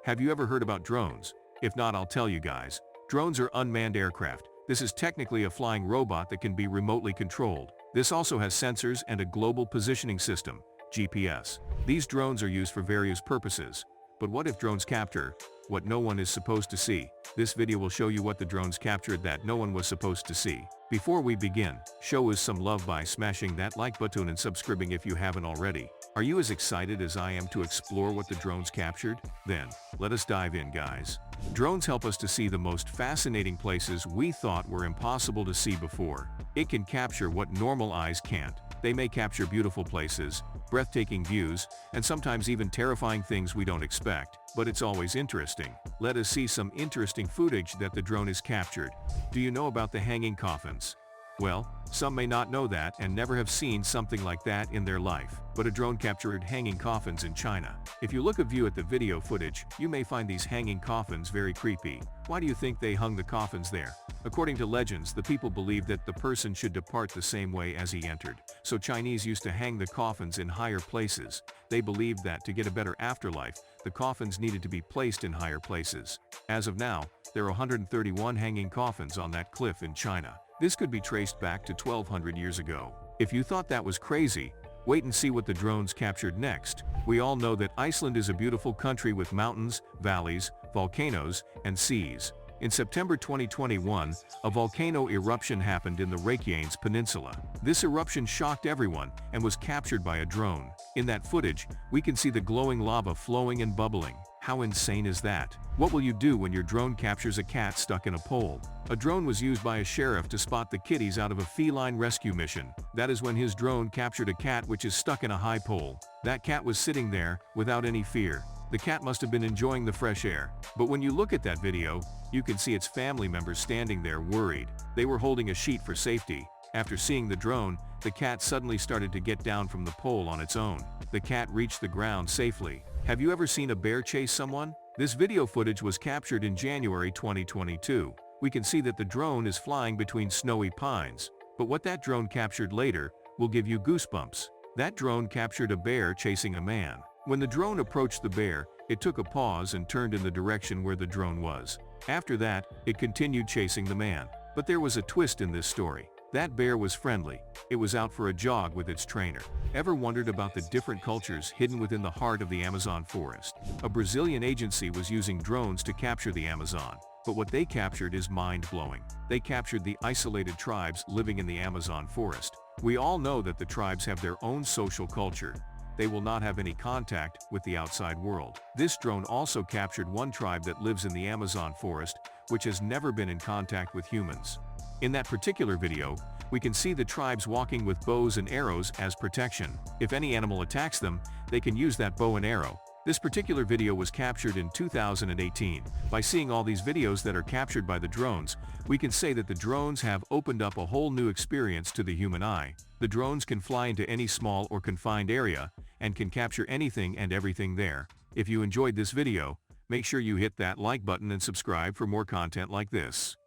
Have you ever heard about drones? If not, I'll tell you guys. Drones are unmanned aircraft. This is technically a flying robot that can be remotely controlled. This also has sensors and a global positioning system, GPS. These drones are used for various purposes. But what if drones capture what no one is supposed to see? This video will show you what the drones captured that no one was supposed to see. Before we begin, show us some love by smashing that like button and subscribing if you haven't already. Are you as excited as I am to explore what the drones captured? Then, let us dive in, guys. Drones help us to see the most fascinating places we thought were impossible to see before. It can capture what normal eyes can't. They may capture beautiful places, breathtaking views, and sometimes even terrifying things we don't expect. But it's always interesting. Let us see some interesting footage that the drone has captured. Do you know about the hanging coffins? Well, some may not know that and never have seen something like that in their life, but a drone captured hanging coffins in China. If you look at the video footage, you may find these hanging coffins very creepy. Why do you think they hung the coffins there? According to legends, the people believed that the person should depart the same way as he entered. So Chinese used to hang the coffins in higher places. They believed that to get a better afterlife, the coffins needed to be placed in higher places. As of now, there are 131 hanging coffins on that cliff in China. This could be traced back to 1200 years ago. If you thought that was crazy, wait and see what the drones captured next. We all know that Iceland is a beautiful country with mountains, valleys, volcanoes, and seas. In September 2021, a volcano eruption happened in the Reykjanes Peninsula. This eruption shocked everyone and was captured by a drone. In that footage, we can see the glowing lava flowing and bubbling. How insane is that? What will you do when your drone captures a cat stuck in a pole? A drone was used by a sheriff to spot the kitties out of a feline rescue mission. That is when his drone captured a cat which is stuck in a high pole. That cat was sitting there, without any fear. The cat must have been enjoying the fresh air. But when you look at that video, you can see its family members standing there worried. They were holding a sheet for safety. After seeing the drone, the cat suddenly started to get down from the pole on its own. The cat reached the ground safely. Have you ever seen a bear chase someone? This video footage was captured in January 2022. We can see that the drone is flying between snowy pines. But what that drone captured later will give you goosebumps. That drone captured a bear chasing a man. When the drone approached the bear, it took a pause and turned in the direction where the drone was. After that, it continued chasing the man. But there was a twist in this story. That bear was friendly. It was out for a jog with its trainer. Ever wondered about the different cultures hidden within the heart of the Amazon forest? A Brazilian agency was using drones to capture the Amazon. But what they captured is mind-blowing. They captured the isolated tribes living in the Amazon forest. We all know that the tribes have their own social culture. They will not have any contact with the outside world. This drone also captured one tribe that lives in the Amazon forest, which has never been in contact with humans. In that particular video, we can see the tribes walking with bows and arrows as protection. If any animal attacks them, they can use that bow and arrow. This particular video was captured in 2018. By seeing all these videos that are captured by the drones, we can say that the drones have opened up a whole new experience to the human eye. The drones can fly into any small or confined area and can capture anything and everything there. If you enjoyed this video, make sure you hit that like button and subscribe for more content like this.